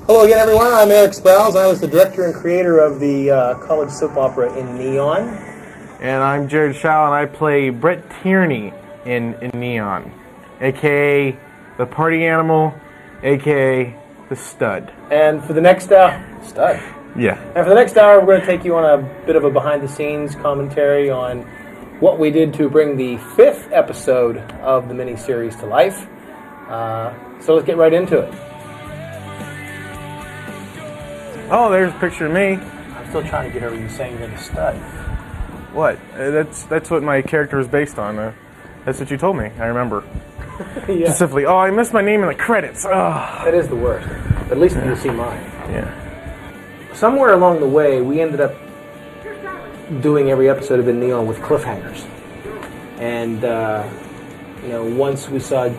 Hello again, everyone. I'm Erik Sprowls. I was the director and creator of the college soap opera In Neon. And I'm Jared Shaw, and I play Brett Tierney in Neon, a.k.a. the party animal, a.k.a. the stud. And for the next stud. Yeah. And for the next hour, we're going to take you on a bit of a behind-the-scenes commentary on what we did to bring the 5th episode of the miniseries to life. So let's get right into it. Oh, there's a picture of me. I'm still trying to get over you saying you're the stud. What? That's what my character is based on. That's what you told me. I remember. Yeah. Specifically. Oh, I missed my name in the credits. Oh. That is the worst. At least you'll see mine. Yeah. Somewhere along the way, we ended up doing every episode of In Neon with cliffhangers. And, once we saw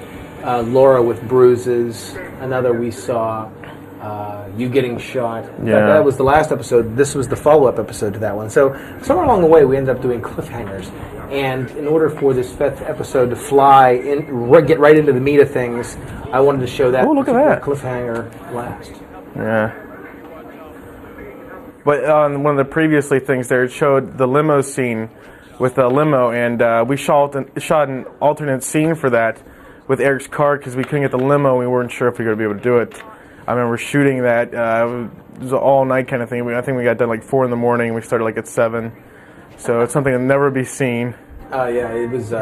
Laura with bruises. Another we saw you getting shot. Yeah. That was the last episode. This was the follow-up episode to that one. So somewhere along the way, we ended up doing cliffhangers. And in order for this 5th episode to fly in, get right into the meat of things, I wanted to show that, look at that cliffhanger last. Yeah. But on one of the previously things there, it showed the limo scene with the limo, and we shot an alternate scene for that with Erik's car because we couldn't get the limo. We weren't sure if we were going to be able to do it. I remember shooting that. It was an all-night kind of thing. I think we got done like 4 in the morning. We started like at 7. So it's something that'll never be seen. Yeah, it was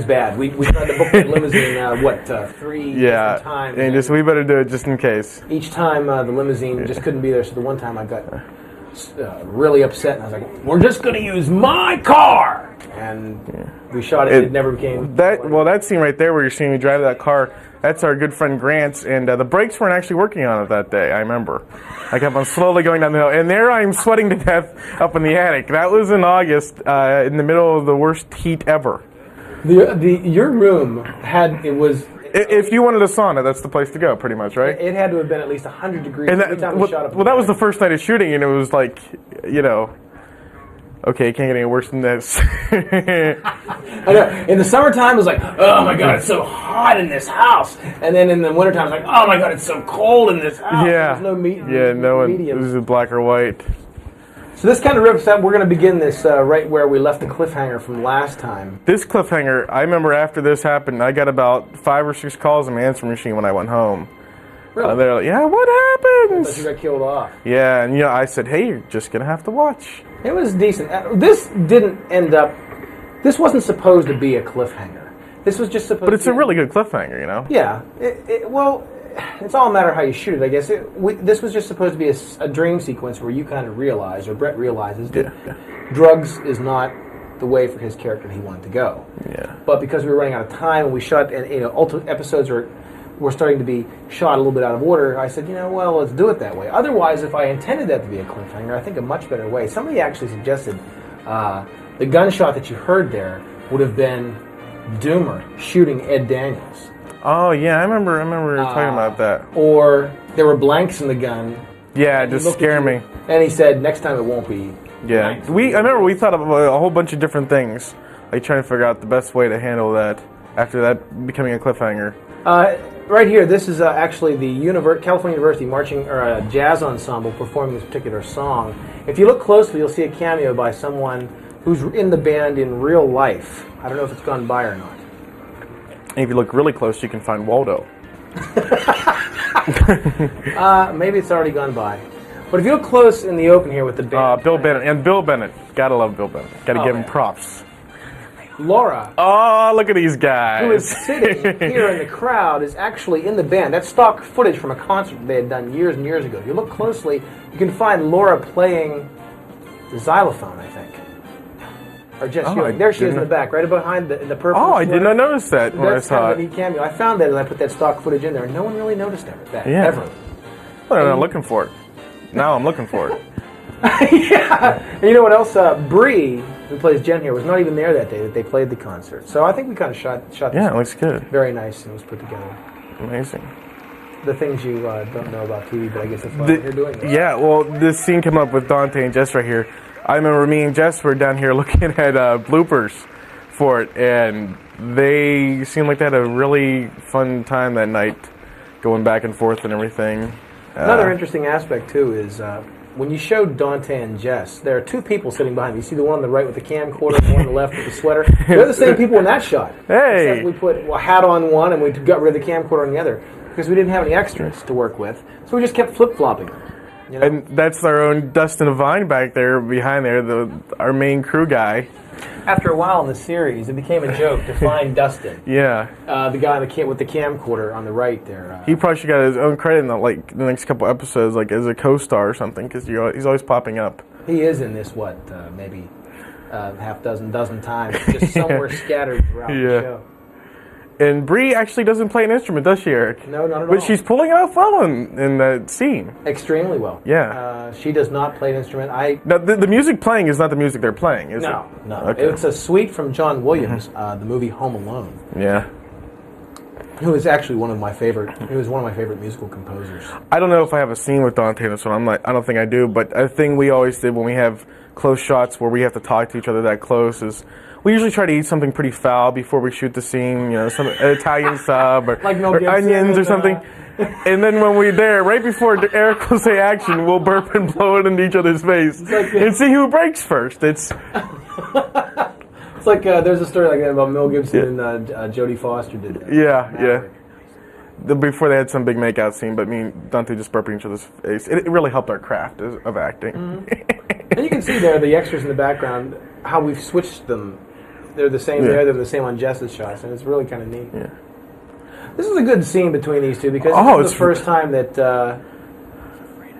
bad. We tried to book the limousine, 3 different times. And just we better do it just in case. Each time the limousine just couldn't be there, so the one time I got really upset, and I was like, we're just going to use my car! And we shot it, it never became... That scene right there where you're seeing me drive that car, that's our good friend Grant's, and the brakes weren't actually working on it that day, I remember. I kept on slowly going down the hill, and there I'm sweating to death up in the attic. That was in August, in the middle of the worst heat ever. Your room was... If you wanted a sauna, that's the place to go, pretty much, right? It had to have been at least 100 degrees every time we shot up. Well, that was the first night of shooting, and it was like, okay, it can't get any worse than this. I know. In the summertime, it was like, oh my God, it's so hot in this house. And then in the wintertime, it's like, oh my God, it's so cold in this house. Yeah. There's no medium. It was black or white. So this kind of rips up. We're going to begin this right where we left the cliffhanger from last time. This cliffhanger, I remember after this happened, I got about 5 or 6 calls on my answering machine when I went home. Really? They're like, yeah, what happens? But you got killed off. Yeah, and I said, hey, you're just going to have to watch. It was decent. This didn't end up... This wasn't supposed to be a cliffhanger. This was just supposed to be... But it's a really good cliffhanger, Yeah. It's all a matter of how you shoot it, I guess. This was just supposed to be a dream sequence where you kind of realize, or Brett realizes, that drugs is not the way for his character he wanted to go. Yeah. But because we were running out of time, and we shot, and ultimate episodes were starting to be shot a little bit out of order, I said, let's do it that way. Otherwise, if I intended that to be a cliffhanger, I think a much better way. Somebody actually suggested the gunshot that you heard there would have been Doomer shooting Ed Daniels. Oh, yeah, I remember talking about that. Or there were blanks in the gun. Yeah, just scare me. And he said, next time it won't be. Yeah. I remember we thought of a whole bunch of different things, like trying to figure out the best way to handle that after that becoming a cliffhanger. Right here, this is actually the California University marching or jazz ensemble performing this particular song. If you look closely, you'll see a cameo by someone who's in the band in real life. I don't know if it's gone by or not. And if you look really close, you can find Waldo. Maybe it's already gone by. But if you look close in the open here with the band... Bill Bennett. And Bill Bennett. Gotta love Bill Bennett. Gotta give him props. Laura. Oh, look at these guys. Who is sitting here in the crowd is actually in the band. That's stock footage from a concert they had done years and years ago. If you look closely, you can find Laura playing the xylophone, I think. Or just there she is in the back, right behind the purple. Oh, I did not notice that when I saw it. That's kind of a neat cameo. I found that and I put that stock footage in there, and no one really noticed that ever. Well, I'm not looking for it. Now I'm looking for it. Yeah. And you know what else? Bree, who plays Jen here, was not even there that day that they played the concert. So I think we kind of shot this. Yeah, it looks good. Very nice, and it was put together. Amazing. The things you don't know about TV, but I guess that's why you're doing this. Yeah, well, this scene came up with Dante and Jess right here. I remember me and Jess were down here looking at bloopers for it, and they seemed like they had a really fun time that night going back and forth and everything. Another interesting aspect, too, is when you showed Dante and Jess, there are two people sitting behind me. You see the one on the right with the camcorder, the one on the left with the sweater. They're the same people in that shot. Hey! Except we put a hat on one and we got rid of the camcorder on the other because we didn't have any extras to work with. So we just kept flip-flopping. You know? And that's our own Dustin Vine back there behind there, our main crew guy. After a while in the series, it became a joke to find Dustin. Yeah. The guy with the camcorder on the right there. He probably should get his own credit in the next couple episodes, like as a co-star or something, because he's always popping up. He is in this, maybe half dozen times, just somewhere scattered throughout the show. And Bree actually doesn't play an instrument, does she, Eric? No, not at all. But she's pulling it off well in that scene. Extremely well. Yeah. She does not play an instrument. Now, the music playing is not the music they're playing, is it? No. Okay. It's a suite from John Williams, the movie Home Alone. Yeah. Who is actually one of my favorite musical composers. I don't know if I have a scene with Dante in this one. I don't think I do, but a thing we always did when we have close shots where we have to talk to each other that close is we usually try to eat something pretty foul before we shoot the scene, some Italian sub or, like or onions or something. And then when we're there, right before Eric will say action, we'll burp and blow it into each other's face and see who breaks first. It's like there's a story like that about Mel Gibson and Jodie Foster did that. Yeah. Before they had some big makeout scene, but me and Dante just burping each other's face. It really helped our craft of acting. Mm-hmm. And you can see there the extras in the background, how we've switched them. They're the same there, they're the same on Jess's shots, and it's really kind of neat. Yeah. This is a good scene between these two because this is the first time that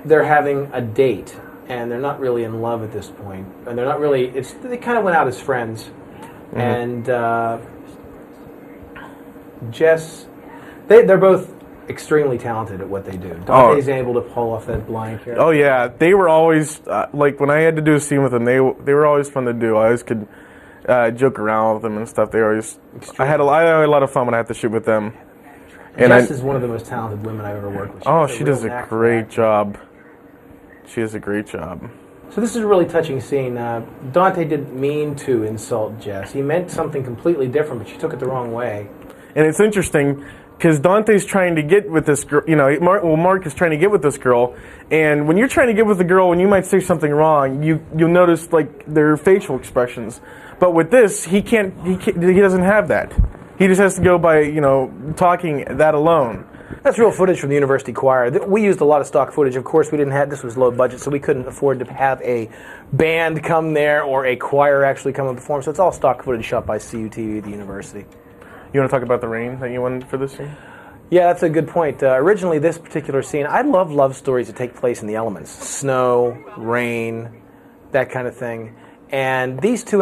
they're having a date, and they're not really in love at this point, and they're not really. They kind of went out as friends, and Jess, they're both extremely talented at what they do. Dante's able to pull off that blind character. Oh yeah, they were always like when I had to do a scene with them, they were always fun to do. I always could joke around with them and stuff. I had a lot of fun when I had to shoot with them. And Jess is one of the most talented women I've ever worked with. She does a great job. She does a great job. So this is a really touching scene. Dante didn't mean to insult Jess. He meant something completely different, but she took it the wrong way. And it's interesting because Dante's trying to get with this girl. Mark is trying to get with this girl, and when you're trying to get with a girl, when you might say something wrong, you'll notice like their facial expressions. But with this, he doesn't have that. He just has to go by, talking that alone. That's real footage from the university choir. We used a lot of stock footage. Of course, this was low budget, so we couldn't afford to have a band come there or a choir actually come and perform. So it's all stock footage shot by CUTV, the university. You want to talk about the rain that you wanted for this scene? Yeah, that's a good point. Originally, this particular scene, I love stories that take place in the elements. Snow, rain, that kind of thing. And these two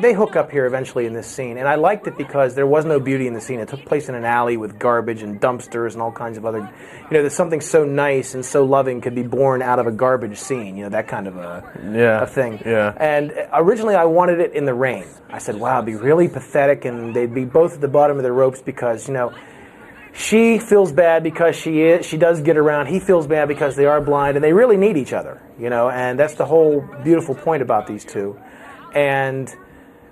they hook up here eventually in this scene. And I liked it because there was no beauty in the scene. It took place in an alley with garbage and dumpsters and all kinds of other, there's something so nice and so loving could be born out of a garbage scene, that kind of a thing. Yeah. And originally I wanted it in the rain. I said, wow, it'd be really pathetic and they'd be both at the bottom of their ropes because, she feels bad because she does get around. He feels bad because they are blind, and they really need each other, and that's the whole beautiful point about these two. And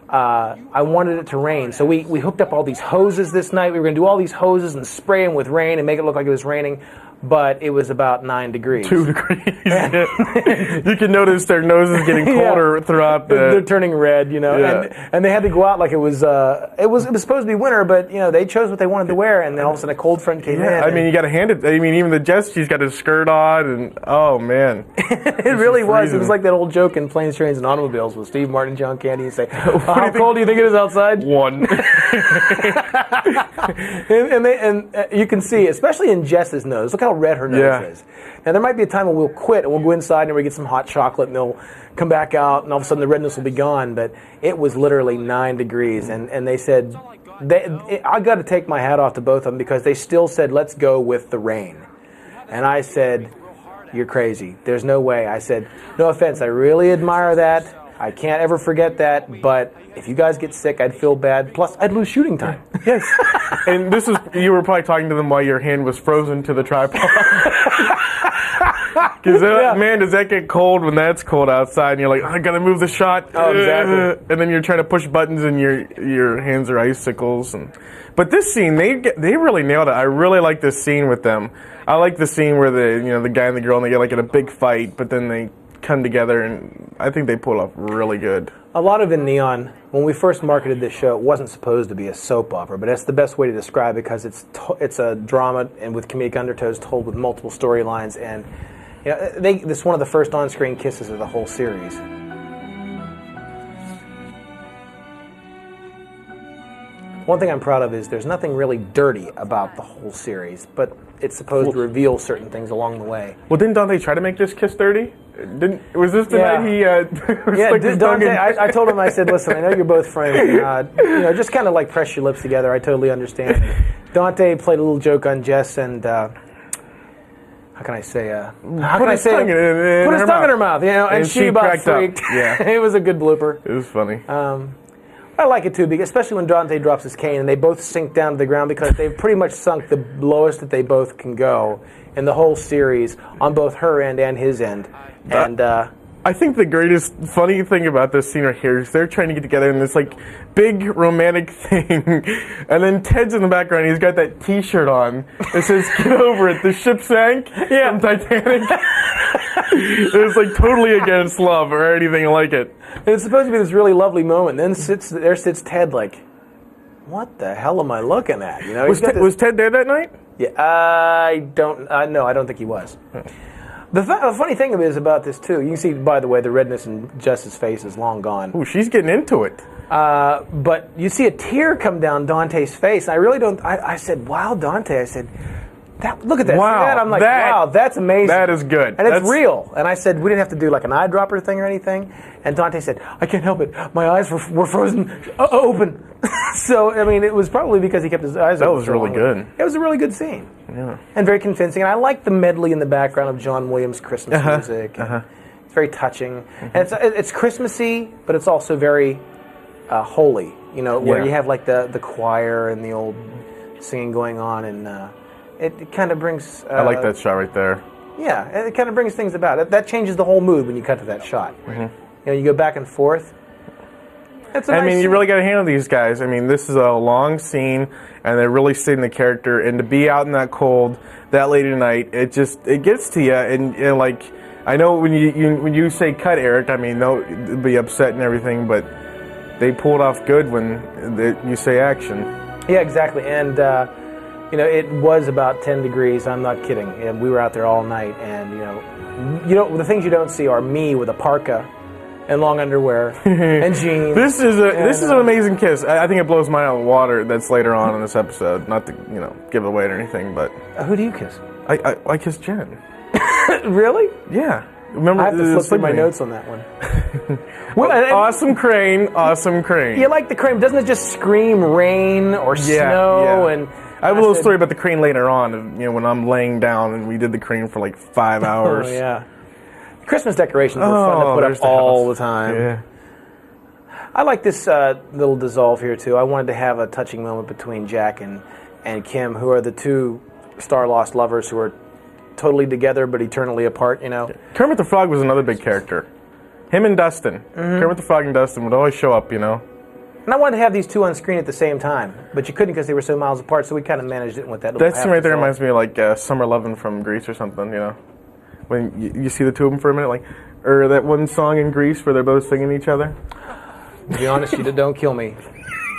I wanted it to rain, so we hooked up all these hoses this night. We were going to do all these hoses and spray them with rain and make it look like it was raining. But it was about 9 degrees. 2 degrees. You can notice their noses getting colder throughout They're turning red, and they had to go out like it was supposed to be winter, but they chose what they wanted to wear, and then all of a sudden a cold front came in. I mean, you got to hand it. I mean, even the Jess, she's got his skirt on, and oh man, it really was. It was like that old joke in Planes, Trains, and Automobiles with Steve Martin and John Candy, and say, "How cold do you think it is outside?" 1. and you can see, especially in Jess's nose. Look how red her nose is. Now there might be a time when we'll quit and we'll go inside and we get some hot chocolate and they'll come back out and all of a sudden the redness will be gone, but it was literally 9 degrees and they said I got to take my hat off to both of them because they still said let's go with the rain. And I said, you're crazy. There's no way. I said, no offense, I really admire that. I can't ever forget that, but if you guys get sick, I'd feel bad. Plus, I'd lose shooting time. Yes. And you were probably talking to them while your hand was frozen to the tripod. Because, man, does that get cold when that's cold outside and you're like, I gotta move the shot. Oh, exactly. And then you're trying to push buttons and your hands are icicles. But this scene, they really nailed it. I really like this scene with them. I like the scene where the guy and the girl, and they get like in a big fight, but then they come together, and I think they pull off really good. A lot of in Neon, when we first marketed this show, it wasn't supposed to be a soap opera, but that's the best way to describe it because it's a drama and with comedic undertones told with multiple storylines, and this is one of the first on-screen kisses of the whole series. One thing I'm proud of is there's nothing really dirty about the whole series, but it's supposed to reveal certain things along the way. Well, didn't Dante try to make this kiss dirty? Was this the night he Dante, I told him, I said, listen, I know you're both friends. Just kind of like press your lips together. I totally understand. Dante played a little joke on Jess and... how can I say? Put his tongue in her mouth, and she about freaked. Yeah. It was a good blooper. It was funny. I like it too, especially when Dante drops his cane and they both sink down to the ground because they've pretty much sunk the lowest that they both can go in the whole series on both her end and his end. And I think the greatest funny thing about this scene right here is they're trying to get together in this like big romantic thing, and then Ted's in the background. He's got that T-shirt on. It says "Get over it." The ship sank from Titanic. It's like totally against love or anything like it. And it's supposed to be this really lovely moment. Then there sits Ted like, what the hell am I looking at? Was Ted there that night? Yeah, I don't think he was. The funny thing is about this too, you can see, by the way, the redness in Jess's face is long gone. Ooh, she's getting into it. But you see a tear come down Dante's face. I really don't. I said, "Wow, Dante!" I said, "Look at that." Wow, see that? I'm like, "Wow, that's amazing." That is good, and it's real. And I said, "We didn't have to do like an eyedropper thing or anything." And Dante said, "I can't help it. My eyes were frozen open." So I mean, it was probably because he kept his eyes open. That was really good. It was a really good scene. Yeah. And very convincing. And I like the medley in the background of John Williams' Christmas music. It's very touching. And it's Christmassy, but it's also very holy. Where you have like the choir and the old singing going on, and it kind of brings... I like that shot right there. Yeah, it kind of brings things about. That changes the whole mood when you cut to that shot. You go back and forth. You really got to handle these guys. I mean, this is a long scene, and they're really sitting the character. And to be out in that cold that late at night, it gets to you. And like, I know when you say cut, Eric, I mean they'll be upset and everything, but they pulled off good when you say action. Yeah, exactly. And it was about 10 degrees. I'm not kidding. And we were out there all night. And the things you don't see are me with a parka and long underwear and jeans. This is an amazing kiss. I think it blows mine out of the water. That's later on in this episode. Not to give it away or anything, but who do you kiss? I kissed Jen. Really? Yeah. Remember, I have to flip through my notes on that one. Awesome crane. You like the crane? Doesn't it just scream rain or snow? Yeah. And I have a little story about the crane later on. When I'm laying down and we did the crane for like 5 hours. Oh yeah. Christmas decorations were fun to put up all the time. Yeah. I like this little dissolve here too. I wanted to have a touching moment between Jack and Kim, who are the two star-lost lovers who are totally together but eternally apart. Kermit the Frog was another big character. Him and Dustin. Kermit the Frog and Dustin would always show up. And I wanted to have these two on screen at the same time, but you couldn't because they were so miles apart. So we kind of managed it with that. That scene right there reminds me of like Summer Lovin' from Grease or something. When you see the two of them for a minute, or that one song in Grease where they're both singing each other. To be honest, don't kill me.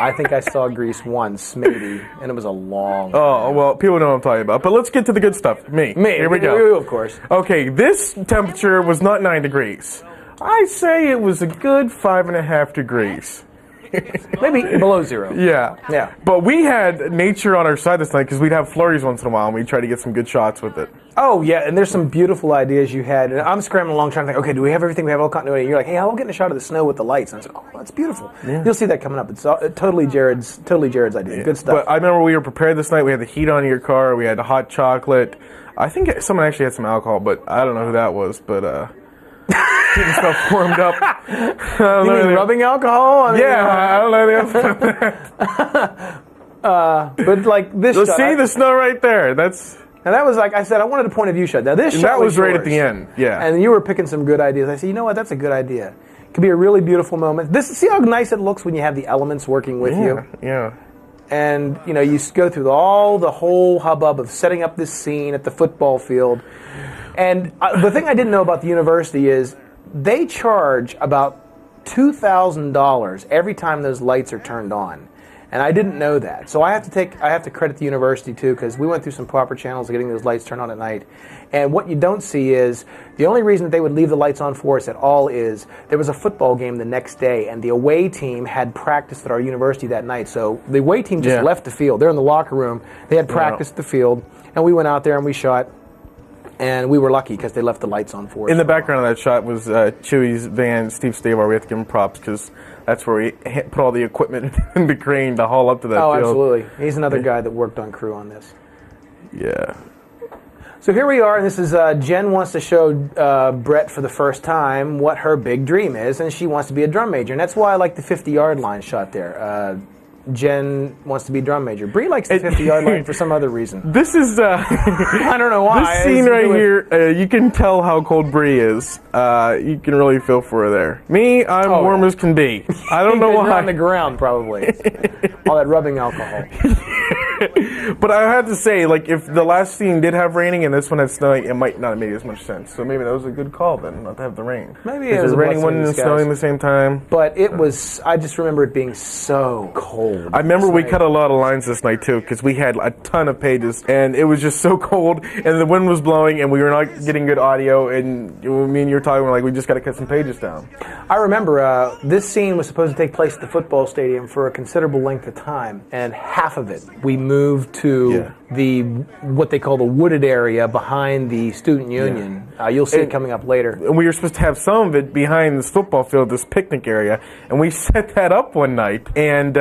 I think I saw Grease once, maybe, and it was a long time. Oh, well, people know what I'm talking about. But let's get to the good stuff. Me. Here we go. You, of course. Okay, this temperature was not 9 degrees. I say it was a good 5.5 degrees. Maybe below zero. Yeah. But we had nature on our side this night because we'd have flurries once in a while, and we'd try to get some good shots with it. Oh, yeah, and there's some beautiful ideas you had. And I'm scrambling along trying to think, okay, do we have everything? We have all continuity. You're like, hey, I'll get a shot of the snow with the lights. And I said, oh, that's beautiful. Yeah. You'll see that coming up. It's totally Jared's idea. Yeah. Good stuff. But I remember we were prepared this night. We had the heat on in your car. We had the hot chocolate. I think someone actually had some alcohol, but I don't know who that was. But getting stuff warmed up. You mean rubbing alcohol? I don't know the answer to that. But like this shot, see the snow right there. That's And that was like I said, I wanted a point of view shot. Now this shot that was right at yours. the end, yeah. And you were picking some good ideas. I said, you know what? That's a good idea. It could be a really beautiful moment. See how nice it looks when you have the elements working with you. Yeah. And you go through the whole hubbub of setting up this scene at the football field. And the thing I didn't know about the university is they charge about $2,000 every time those lights are turned on. And I didn't know that. So I have to credit the university too, because we went through some proper channels of getting those lights turned on at night. And what you don't see is the only reason that they would leave the lights on for us at all is there was a football game the next day, and the away team had practice at our university that night. So the away team just left the field. They're in the locker room. They had practice at the field, and we went out there and we shot. And we were lucky because they left the lights on for us. In the background of that shot was Chewy's van, Steve Stavar. We have to give him props because that's where we put all the equipment in the crane to haul up to that field. Oh, absolutely. He's another guy that worked on crew on this. Yeah. So here we are, and this is Jen wants to show Brett for the first time what her big dream is, and she wants to be a drum major. And that's why I like the 50-yard line shot there. Jen wants to be drum major. Bree likes the 50-yard line for some other reason. This is... I don't know why. This scene right here, you can tell how cold Bree is. You can really feel for her there. Me, I'm warm as can be. I don't know why. You're on the ground, probably. All that rubbing alcohol. But I have to say, like, if the last scene did have raining and this one had snowing, it might not have made as much sense. So maybe that was a good call then, not to have the rain. Maybe it was raining one and snowing at the same time. But it was, I just remember it being so cold. I remember we cut a lot of lines this night too, because we had a ton of pages, and it was just so cold, and the wind was blowing, and we were not getting good audio, and me and you were talking, we're like, we just got to cut some pages down. I remember this scene was supposed to take place at the football stadium for a considerable length of time, and half of it we moved to what they call the wooded area behind the student union. You'll see it coming up later. And we were supposed to have some of it behind this football field, this picnic area, and we set that up one night, and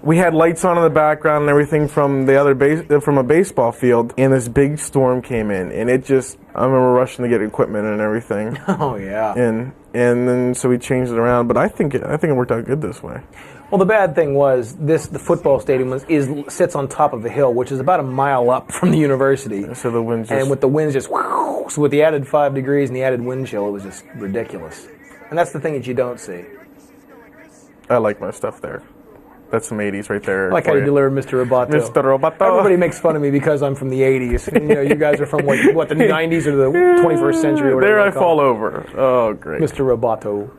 we had lights on in the background and everything from from a baseball field, and this big storm came in, and it just, I remember rushing to get equipment and everything. Oh yeah. And then so we changed it around, but I think it worked out good this way. Well, the bad thing was the football stadium sits on top of a hill, which is about a mile up from the university. So the winds and with the winds just so with the added 5 degrees and the added wind chill, it was just ridiculous. And that's the thing that you don't see. I like my stuff there. That's some 80s right there. I like how you deliver Mr. Roboto. Mr. Roboto. Everybody makes fun of me because I'm from the 80s. And, you guys are from what the 90s or the 21st century or whatever. There I fall over. Oh, great. Mr. Roboto.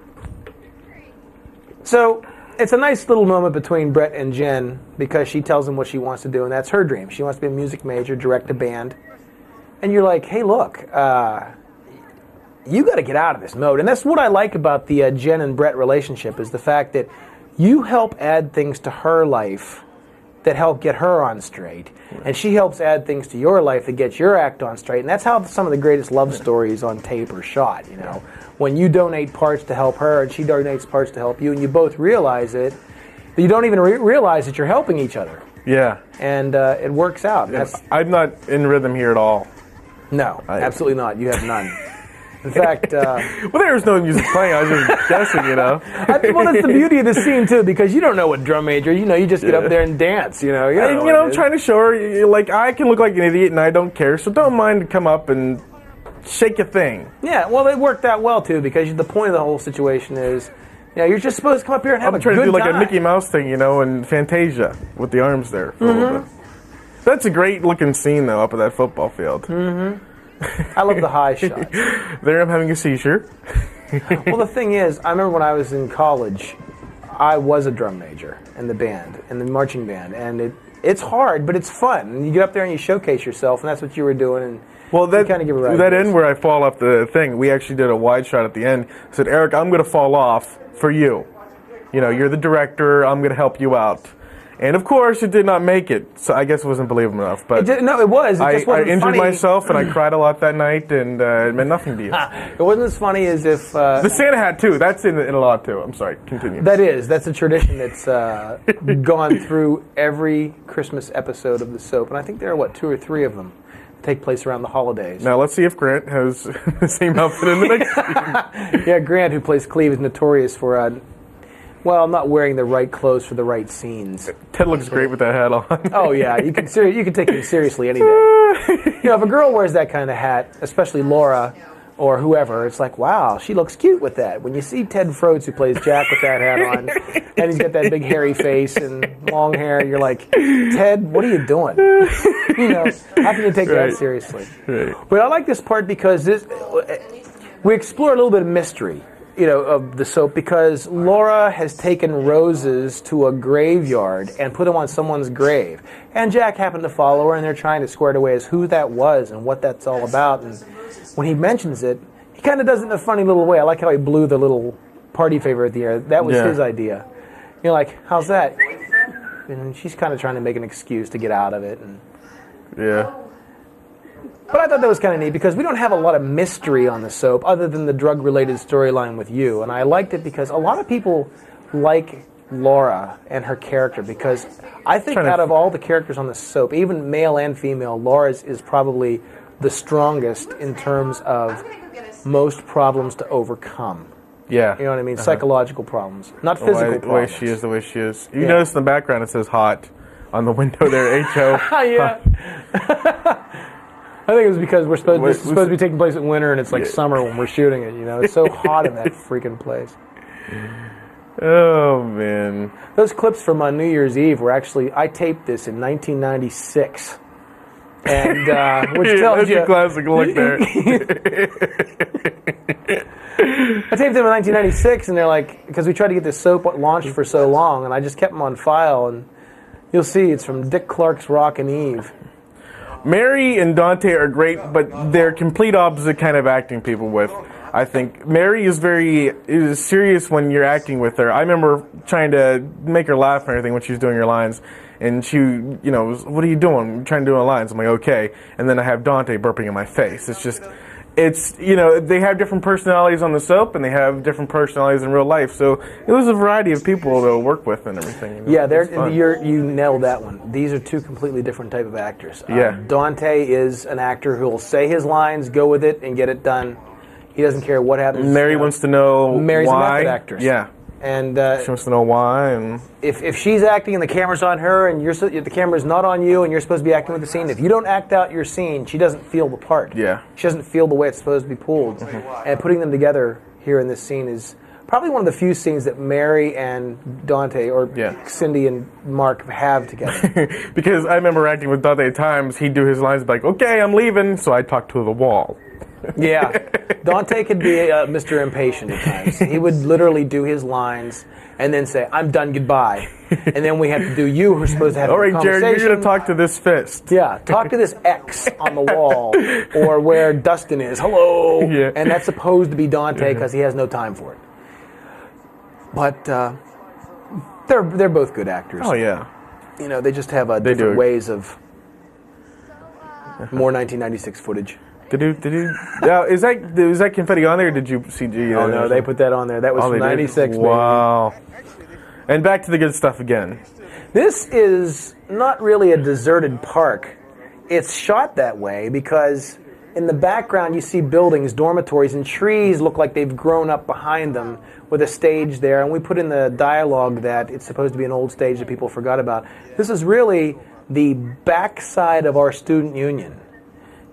So it's a nice little moment between Brett and Jen because she tells him what she wants to do, and that's her dream. She wants to be a music major, direct a band. And you're like, hey, look, you got to get out of this mode. And that's what I like about the Jen and Brett relationship is the fact that you help add things to her life that help get her on straight. And she helps add things to your life that gets your act on straight. And that's how some of the greatest love stories on tape are shot, When you donate parts to help her and she donates parts to help you, and you both realize it, but you don't even realize that you're helping each other. Yeah. And it works out. Yeah. I'm not in rhythm here at all. No, absolutely not. You have none. In fact... well, there was no music playing. I was just guessing, well, that's the beauty of the scene, too, because you don't know what drum major. You just get up there and dance, I'm trying to show her, like, I can look like an idiot and I don't care, so don't mind to come up and shake a thing. Yeah, well, it worked out well, too, because the point of the whole situation is, you're just supposed to come up here and have a good time. I'm trying to do like a Mickey Mouse thing, in Fantasia with the arms there for a little bit. That's a great looking scene, though, up at that football field. Mm-hmm. I love the high shots. There I'm having a seizure. Well, the thing is, I remember when I was in college, I was a drum major in the band, in the marching band, and it's hard, but it's fun. And you get up there and you showcase yourself, and that's what you were doing. And that kind of give a that end where I fall off the thing, we actually did a wide shot at the end. I said, Eric, I'm going to fall off for you. You're the director. I'm going to help you out. And of course, it did not make it. So I guess it wasn't believable enough. But it was. It just wasn't I injured funny. myself, and I cried a lot that night, and it meant nothing to you. It wasn't as funny as if... the Santa hat, too. That's in a lot, too. I'm sorry. Continue. That's a tradition that's gone through every Christmas episode of the soap. And I think there are, 2 or 3 of them that take place around the holidays. Now, let's see if Grant has the same outfit in the next scene. Yeah, Grant, who plays Cleve, is notorious for... not wearing the right clothes for the right scenes. Ted looks great with that hat on. Oh yeah, you can take him seriously any day. if a girl wears that kind of hat, especially Laura or whoever, it's like, wow, she looks cute with that. When you see Ted Froats, who plays Jack with that hat on, and he's got that big hairy face and long hair, you're like, Ted, what are you doing? How can you take that seriously? Right. But I like this part because we explore a little bit of mystery, of the soap, because Laura has taken roses to a graveyard and put them on someone's grave. And Jack happened to follow her, and they're trying to square it away as who that was and what that's all about. And when he mentions it, he kind of does it in a funny little way. I like how he blew the little party favor at the air. That was his idea. You're like, how's that? And she's kind of trying to make an excuse to get out of it. And but I thought that was kind of neat because we don't have a lot of mystery on the soap other than the drug-related storyline with you. And I liked it because a lot of people like Laura and her character because I think out of all the characters on the soap, even male and female, Laura's is probably the strongest in terms of most problems to overcome. Yeah. You know what I mean? Psychological problems, not physical problems. The way she is. You notice in the background it says hot on the window there, H-O. Yeah. I think it was because this is supposed to be taking place in winter and it's like summer when we're shooting it, It's so hot in that freaking place. Oh, man. Those clips from New Year's Eve were actually, I taped this in 1996. And which tells you that's a classic look there. I taped them in 1996, and they're like, because we tried to get this soap launched for so long, and I just kept them on file, and you'll see it's from Dick Clark's Rockin' Eve. Mary and Dante are great, but they're complete opposite kind of acting people with. I think Mary is is serious when you're acting with her. I remember trying to make her laugh and everything when she was doing her lines. And she, was, what are you doing? I'm trying to do my lines. I'm like, okay. And then I have Dante burping in my face. They have different personalities on the soap, and they have different personalities in real life. So it was a variety of people to work with and everything. Yeah, you nailed that one. These are two completely different type of actors. Dante is an actor who will say his lines, go with it, and get it done. He doesn't care what happens. Mary wants to know Mary's why. a method actress. Yeah. And she wants to know why. And if she's acting and the camera's on her and the camera's not on you and you're supposed to be acting with the scene, if you don't act out your scene, she doesn't feel the part. Yeah. She doesn't feel the way it's supposed to be pulled. Mm-hmm. And putting them together here in this scene is probably one of the few scenes that Mary and Dante or Cindy and Mark have together. Because I remember acting with Dante at times, he'd do his lines like, okay, I'm leaving, so I'd talk to the wall. Yeah. Dante could be Mr. Impatient at times. He would literally do his lines and then say, I'm done, goodbye. And then we have to do you who's supposed to have a conversation. All right, Jared, you're going to talk to this fist. Yeah, talk to this X on the wall or where Dustin is. Hello. Yeah. And that's supposed to be Dante because he has no time for it. But they're both good actors. Oh, yeah. They just have different ways of more 1996 footage. Now, is that confetti on there, or did you CG? Oh, no, they put that on there. That was from 96, baby. Wow. And back to the good stuff again. This is not really a deserted park. It's shot that way because in the background you see buildings, dormitories, and trees look like they've grown up behind them with a stage there. And we put in the dialogue that it's supposed to be an old stage that people forgot about. This is really the backside of our student union.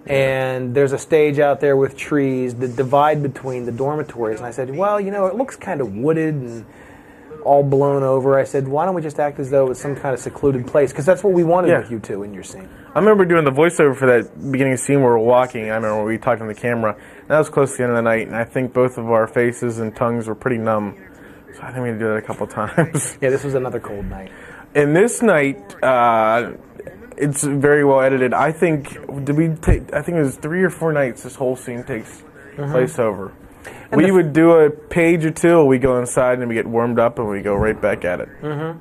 And there's a stage out there with trees that divide between the dormitories. And I said, well, it looks kind of wooded and all blown over. I said, why don't we just act as though it's some kind of secluded place? Because that's what we wanted with you two in your scene. I remember doing the voiceover for that beginning scene where we're walking. I remember we talked on the camera. And that was close to the end of the night. And I think both of our faces and tongues were pretty numb. So I think we had to do that a couple times. Yeah, this was another cold night. And this night... it's very well edited. I think it was 3 or 4 nights this whole scene takes place over. And we would do a page or two, we go inside and we get warmed up and we go right back at it. Mm-hmm.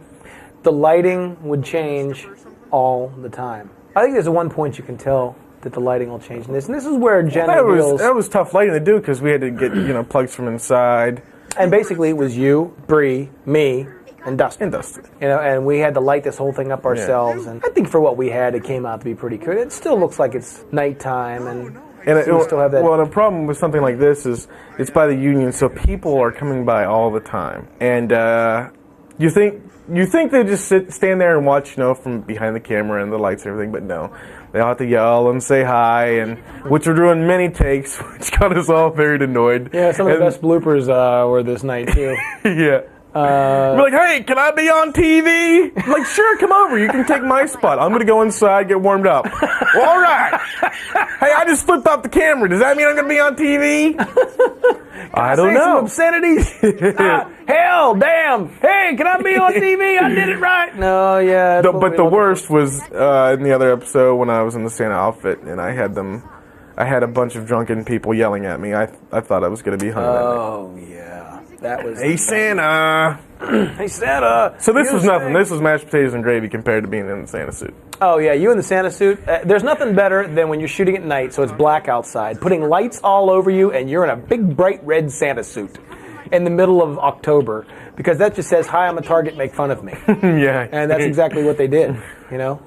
The lighting would change all the time. I think there's one point you can tell that the lighting will change in this. And this is where Jenna reveals... That was tough lighting to do because we had to get plugs from inside. And basically it was you, Bree, me, and Dustin. And we had to light this whole thing up ourselves. Yeah. And I think for what we had, it came out to be pretty good. It still looks like it's nighttime, and we still have that. Well, the problem with something like this is it's by the union, so people are coming by all the time. And you think they just stand there and watch, from behind the camera and the lights and everything, but no. They all have to yell and say hi, and which we're doing many takes, which got us all very annoyed. Yeah, some of the best bloopers were this night, too. Yeah. We're like, hey, can I be on TV? I'm like, sure, come over. You can take my spot. I'm going to go inside, get warmed up. Well, all right. Hey, I just flipped off the camera. Does that mean I'm going to be on TV? I don't know. Some obscenities? Hell, damn. Hey, can I be on TV? I did it right. No, yeah. But the worst was in the other episode when I was in the Santa outfit, and I had a bunch of drunken people yelling at me. I thought I was going to be hung. Oh, yeah. That was. Hey, Santa. Hey, Santa. So this was nothing. This was mashed potatoes and gravy compared to being in the Santa suit. Oh, yeah. You in the Santa suit. There's nothing better than when you're shooting at night, so it's black outside, putting lights all over you, and you're in a big, bright red Santa suit in the middle of October, because that just says, hi, I'm a target, make fun of me. Yeah. And that's exactly what they did, you know?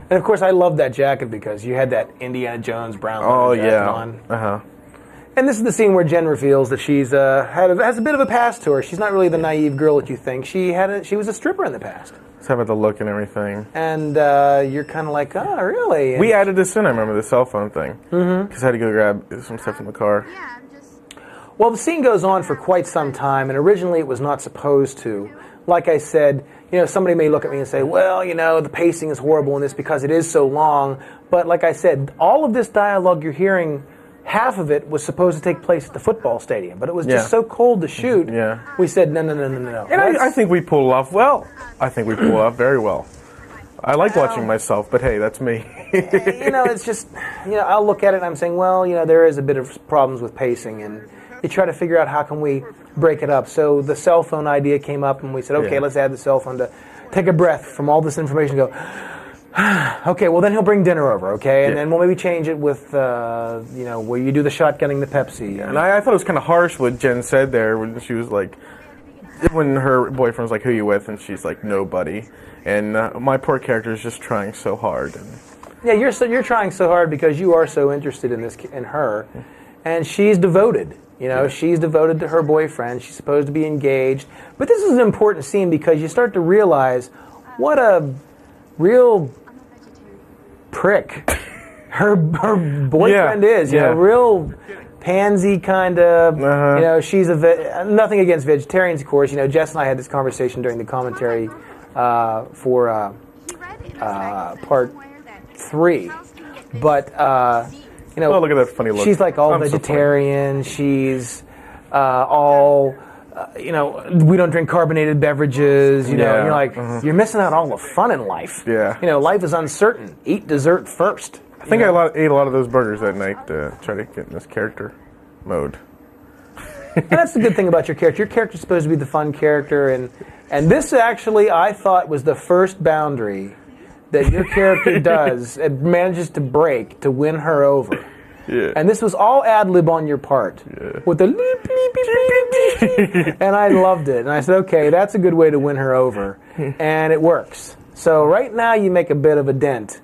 And, of course, I love that jacket because you had that Indiana Jones brown jacket on. Uh-huh. And this is the scene where Jen reveals that she's has a bit of a past to her. She's not really the naive girl that you think. She was a stripper in the past. Let's have the look and everything. And you're kind of like, oh, really? And we added this in, I remember, the cell phone thing. Because I had to go grab some stuff from the car. Well, the scene goes on for quite some time, and originally it was not supposed to. Like I said, somebody may look at me and say, well, the pacing is horrible in this because it is so long. But like I said, all of this dialogue you're hearing, half of it was supposed to take place at the football stadium, but it was just so cold to shoot. Yeah. We said, no. And I think we pulled it off well. I think we pulled it off very well. I like watching myself, but hey, that's me. It's just, I'll look at it and I'm saying, well, there is a bit of problems with pacing, and you try to figure out how can we break it up. So the cell phone idea came up, and we said, okay, let's add the cell phone to take a breath from all this information and go, okay, well then he'll bring dinner over, okay? And then we'll maybe change it with, where you do the shotgunning the Pepsi. And I thought it was kind of harsh what Jen said there when she was like, when her boyfriend was like, who are you with? And she's like, nobody. And my poor character is just trying so hard. Yeah, you're trying so hard because you are so interested in her, and she's devoted. She's devoted to her boyfriend. She's supposed to be engaged. But this is an important scene because you start to realize what a real prick her boyfriend is. Real pansy kind of. She's nothing against vegetarians, of course. Jess and I had this conversation during the commentary for part 3, but oh, look at that funny look. She's like all vegetarian. So she's all. We don't drink carbonated beverages. You're like, you're missing out on all the fun in life. Yeah. Life is uncertain. Eat dessert first. I think I ate a lot of those burgers that night to try to get in this character mode. And that's the good thing about your character. Your character's supposed to be the fun character, and this actually I thought was the first boundary that your character does. It manages to break to win her over. Yeah. And this was all ad-lib on your part. Yeah. With the leep, leep, leep, leep. And I loved it. And I said, okay, that's a good way to win her over. And it works. So right now you make a bit of a dent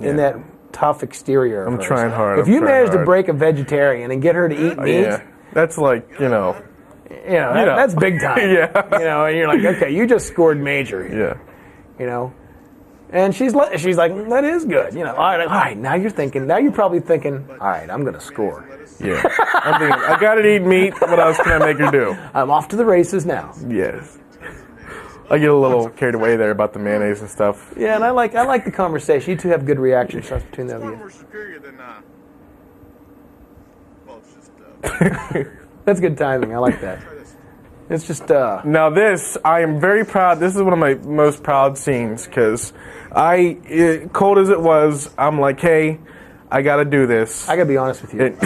in that tough exterior of I'm hers. trying hard. If you manage to break a vegetarian and get her to eat meat, that's like, that's big time. And you're like, okay, you just scored major. Yeah. And she's like, that is good. All right, now you're probably thinking, all right, I'm going to score. Yeah. I'm thinking, I got to eat meat. What else can I make her do? I'm off to the races now. Yes. I get a little carried away there about the mayonnaise and stuff. Yeah, and I like the conversation. You two have good reaction shots between the of you. Superior than, it's just, That's good timing. I like that. It's just... Now this, I am very proud. This is one of my most proud scenes because cold as it was, I'm like, hey, I got to do this. I got to be honest with you.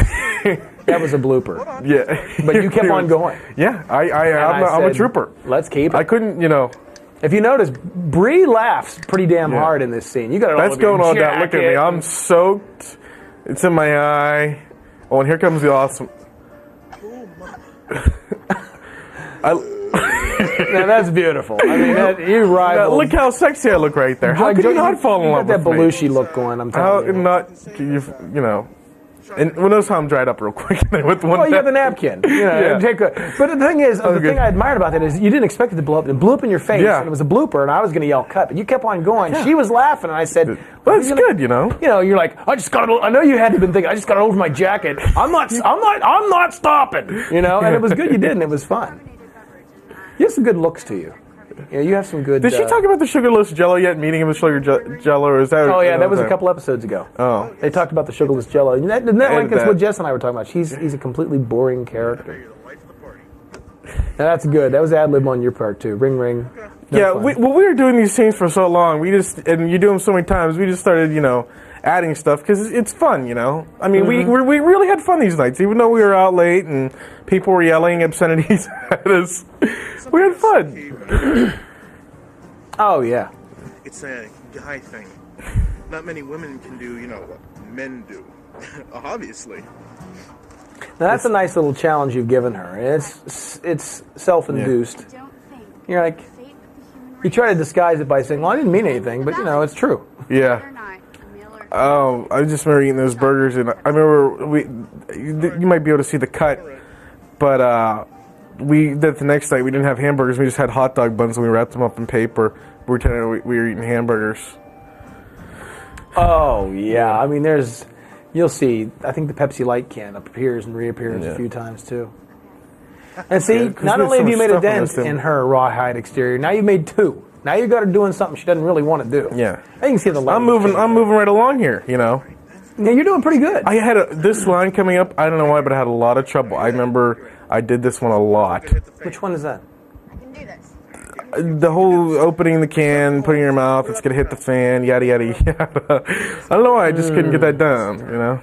That was a blooper. Yeah. But you kept on going. Yeah, I'm a trooper. Let's keep it. I couldn't, If you notice, Bree laughs pretty damn hard in this scene. You got it all That's going on down. Look at me. I'm soaked. It's in my eye. Oh, and here comes the awesome... Now that's beautiful. I mean, you rival. Look how sexy I look right there. How could you not fall in love with me? You got that Belushi look going. I'm telling you. And notice how I'm dried up real quick with one. Well, you got the napkin. You know, Yeah. But the thing is, the thing I admired about that is you didn't expect it to blow up. It blew up in your face, and it was a blooper, and I was going to yell cut, but you kept on going. Yeah. She was laughing, and I said, well, it's good, you know. You know, you're like, I know you had to been thinking, I just got over my jacket. I'm not stopping. You know, and it was good you did, and it was fun. You have some good looks to you. Yeah, you have some good... Did she talk about the sugarless Jello yet? Meeting him with sugar Jello, or is that... Oh, yeah, that was a couple episodes ago. Oh. They talked about the sugarless Jello. Isn't that like that's what Jess and I were talking about? He's a completely boring character. Now, that's good. That was ad-lib on your part, too. Ring, ring. Yeah, we were doing these scenes for so long. And you do them so many times, we just started, you know, adding stuff, because it's fun, you know? I mean, we really had fun these nights, even though we were out late and people were yelling obscenities at us. We had fun. Oh, yeah. It's a guy thing. Not many women can do, you know, what men do. Obviously. Now, that's a nice little challenge you've given her. It's self-induced. Yeah. You're like, you try to disguise it by saying, well, I didn't mean anything, but, you know, it's true. Yeah. Oh, I just remember eating those burgers, and I remember you might be able to see the cut, but we did the next night. We didn't have hamburgers. We just had hot dog buns, and we wrapped them up in paper. We were eating hamburgers. Oh, yeah. I mean, you'll see, I think the Pepsi Light can appears and reappears a few times, too. And see, not only have you made a dent in her rawhide exterior, now you've made two. Now you got her doing something she doesn't really want to do. Yeah. I can see the line. I'm moving right along here, you know. Yeah, you're doing pretty good. I had this line coming up. I don't know why, but I had a lot of trouble. I remember I did this one a lot. Which one is that? I can do this. The whole opening the can, putting it in your mouth, it's going to hit the fan, yada, yada, yada. I don't know why, I just couldn't get that done, you know.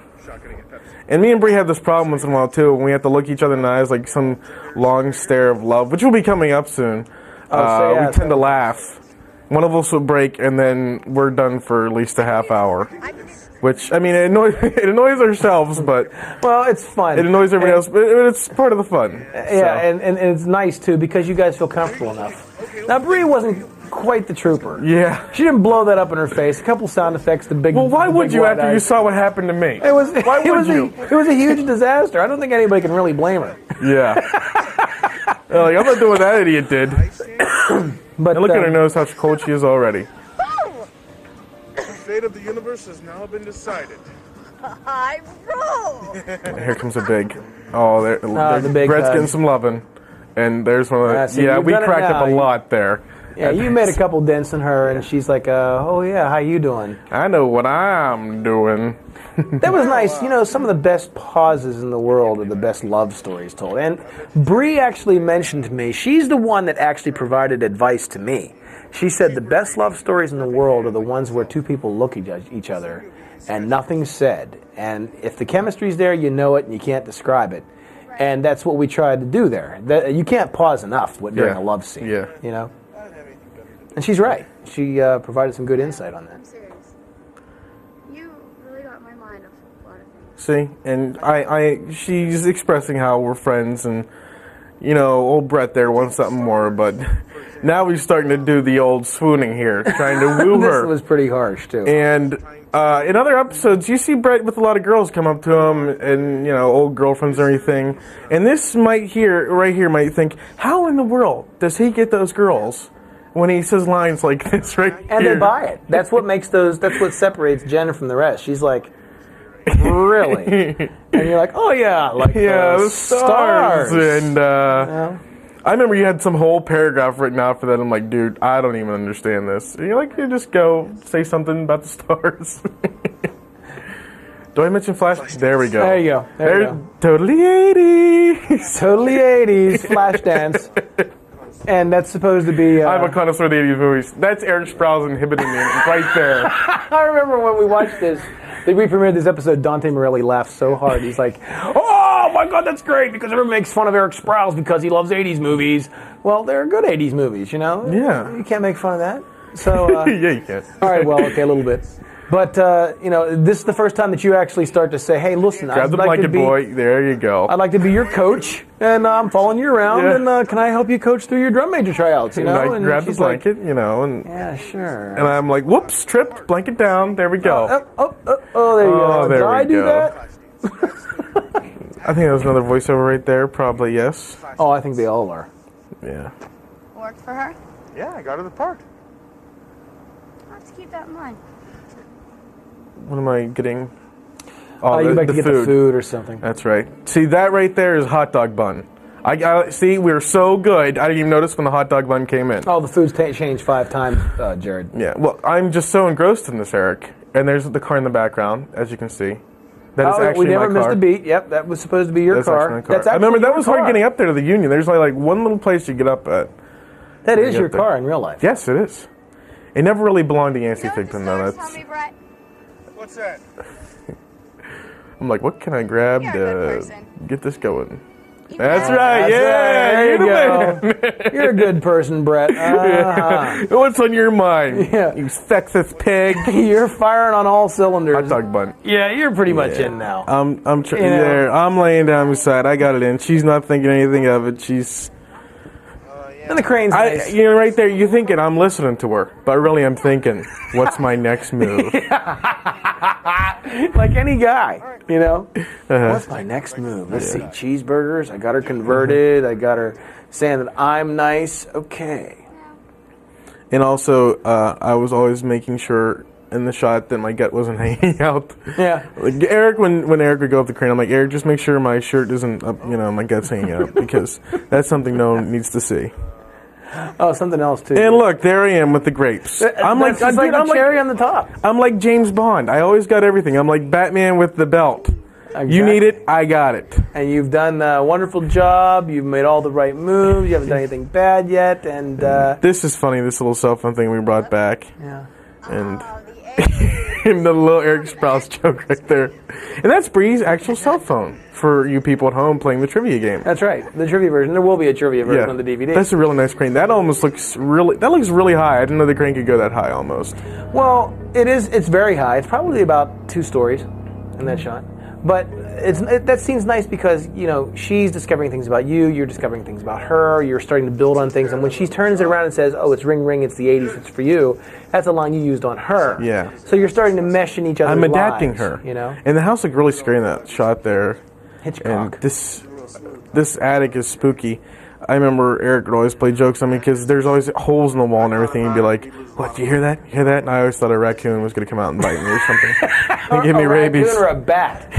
And me and Bree have this problem once in a while, too, when we have to look each other in the eyes like some long stare of love, which will be coming up soon. We tend to laugh. One of us will break, and then we're done for at least a half hour. Which, I mean, it annoys ourselves, but... Well, it's fun. It annoys everybody else, but it's part of the fun. Yeah, so. and it's nice, too, because you guys feel comfortable enough. Now, Bree wasn't quite the trooper. Yeah. She didn't blow that up in her face. A couple sound effects, the big... Well, why would you after eyes. you saw what happened to me? Why would you? It was a huge disaster. I don't think anybody can really blame her. Yeah. Like, I'm not doing what that idiot did. But look at her nose, how cold she is already. The fate of the universe has now been decided. I roll. Here comes a big. Oh, the big Brett's hug. getting some loving. And there's one of the... Yeah, we cracked up a lot there. Yeah, you made a couple dents in her, and she's like, oh, yeah, how you doing? I know what I'm doing. That was nice. You know, some of the best pauses in the world are the best love stories told. And Bree actually mentioned to me, she's the one that actually provided advice to me. She said the best love stories in the world are the ones where two people look at each other and nothing's said. And if the chemistry's there, you know it and you can't describe it. And that's what we tried to do there. You can't pause enough during a love scene. Yeah. You know? And she's right. She provided some good insight on that. I'm serious. You really got my mind off a lot of things. See? And she's expressing how we're friends and, you know, old Brett there wants something more, but now he's starting to do the old swooning here, trying to woo her. This was pretty harsh, too. And in other episodes, you see Brett with a lot of girls come up to him and, you know, old girlfriends and everything. And this right here might think, how in the world does he get those girls when he says lines like this right here? And they buy it. That's what separates Jen from the rest. She's like, really? And you're like, oh yeah, like the stars. And I remember you had some whole paragraph written out for that. I'm like, dude, I don't even understand this. And you're like, you just go say something about the stars. Do I mention Flash? There we go. There you go. There you go. Totally 80s. Totally 80s. Flashdance. And that's supposed to be... I'm a connoisseur of the 80s movies. That's Erik Sprowls inhibiting me right there. I remember when we watched this, we premiered this episode, Dante Morelli laughed so hard. He's like, oh my God, that's great, because everyone makes fun of Erik Sprowls because he loves 80s movies. Well, they're good 80s movies, you know? Yeah. You can't make fun of that. So, yeah, you can. All right, well, okay, a little bit. But, you know, this is the first time that you actually start to say, hey, listen, grab the blanket, boy. There you go. I'd like to be your coach, and I'm following you around, and can I help you coach through your drum major tryouts, you know? And I grab the blanket, you know, and... Yeah, sure. And I'm like, whoops, tripped, blanket down, there we go. Oh, there you go. Did I do that? I think that was another voiceover right there. Probably yes. Oh, I think they all are. Yeah. Worked for her? Yeah, I got her the part. I'll have to keep that in mind. What am I getting? You might get the food or something. That's right. See, that right there is hot dog bun. I see, we were so good. I didn't even notice when the hot dog bun came in. Oh, the food's changed 5 times, Jared. Yeah. Well, I'm just so engrossed in this, Eric. And there's the car in the background, as you can see. That is actually we never my missed car. a beat. Yep, that was supposed to be your That's car. actually my car. That's I remember actually that your was hard car. getting up there to the Union. There's only like one little place you get up at. That is get your there. car in real life. Yes, it is. It never really belonged to Yancey You know what Thigpen, the though. stars tell me, Brett? What's that? I'm like, what can I grab You're a good to person. get this going? You That's know? right. That's Yeah, right. you're the There you go. You're a good person, Brett. Uh-huh. What's on your mind? Yeah. You sexist pig. You're firing on all cylinders. Hot dog bun. Yeah, you're pretty much in now. I'm You know. there. I'm laying down beside. I got it in. She's not thinking anything of it. She's. And the crane's nice. You know, right there, you're thinking I'm listening to her, but really I'm thinking, what's my next move? Like any guy, you know. What's my next move? Let's see. Cheeseburgers. I got her converted. I got her saying that I'm nice. Okay. And also, I was always making sure in the shot that my gut wasn't hanging out. Yeah. Like Eric, when Eric would go up the crane, I'm like, Eric, just make sure my shirt isn't up, my gut's hanging out, because that's something no one needs to see. Oh, something else too. And look, there I am with the grapes. I'm like the cherry on the top. I'm like James Bond. I always got everything. I'm like Batman with the belt. Exactly. You need it, I got it. And you've done a wonderful job. You've made all the right moves. You haven't done anything bad yet. And This is funny, this little cell phone thing we brought back. yeah. And, Oh, the egg. and the little Erik Sprowls joke right there. And that's Bree's actual cell phone for you people at home playing the trivia game. That's right. The trivia version. There will be a trivia version on the DVD. That's a really nice crane. That almost looks really high. I didn't know the crane could go that high almost. Well, it is. It's very high. It's probably about 2 stories in that shot. But that seems nice because, she's discovering things about you, you're discovering things about her, you're starting to build on things, and when she turns it around and says, oh, it's ring ring, it's the 80s, it's for you, that's a line you used on her. Yeah. So you're starting to mesh in each other's I'm adapting lives, her. And the house looked really scary in that shot there. Hitchcock. And this attic is spooky. I remember Eric would always play jokes on me because there's always holes in the wall and everything. He'd be like, "What? Do you hear that? You hear that?" And I always thought a raccoon was going to come out and bite me or something and give me rabies. A raccoon or a bat.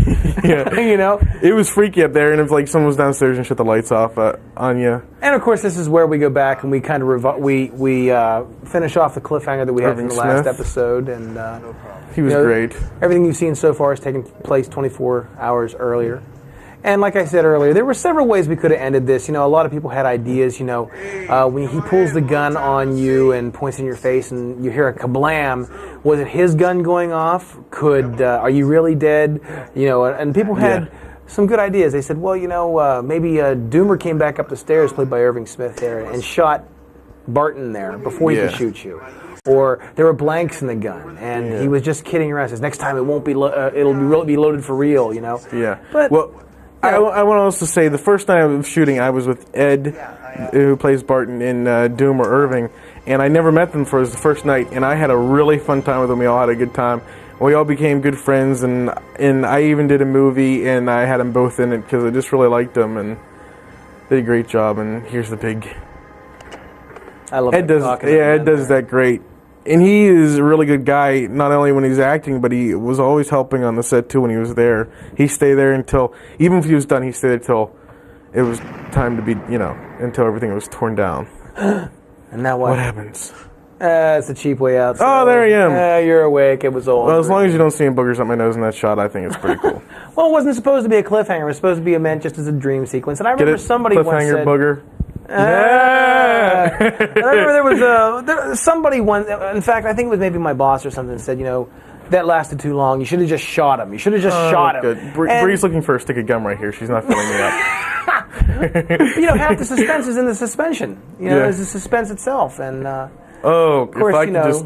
Yeah, It was freaky up there, and if like someone was downstairs and shut the lights off on you. And of course, this is where we go back and we kind of we finish off the cliffhanger that we had from the last episode. And he was great. Everything you've seen so far has taken place 24 hours earlier. And like I said earlier, there were several ways we could have ended this. A lot of people had ideas. When he pulls the gun on you and points in your face, and you hear a kablam. Was it his gun going off? Are you really dead? And people had some good ideas. They said, well, maybe Doomer came back up the stairs, played by Irving Smith there, and shot Barton there before he could shoot you. Or there were blanks in the gun, and he was just kidding around. Says next time it won't be, it'll be loaded for real. Yeah. But I want to also say the first night of shooting, I was with Ed, who plays Barton in Doom or Irving, and I never met them for the first night, and I had a really fun time with them. We all had a good time. We all became good friends, and I even did a movie, and I had them both in it because I just really liked them, and they did a great job. And here's the pig. I love Ed does. Ed does that great. And he is a really good guy, not only when he's acting, but he was always helping on the set, too, when he was there. He stayed there until, even if he was done, he stayed there until it was time to be, until everything was torn down. And now what happens? It's a cheap way out. So, oh, there I am. You're awake. It was all. Well, as long as you don't see any boogers up my nose in that shot, I think it's pretty cool. Well, it wasn't supposed to be a cliffhanger. It was supposed to be meant just as a dream sequence. And I remember somebody once said... booger. Yeah. I remember there was somebody once. In fact, I think it was maybe my boss or something said, that lasted too long. You should have just shot him. You should have just shot him. Good. Bree's looking for a stick of gum right here. She's not filling me up. Half the suspense is in the suspension. There's the suspense itself. And of course, if I could just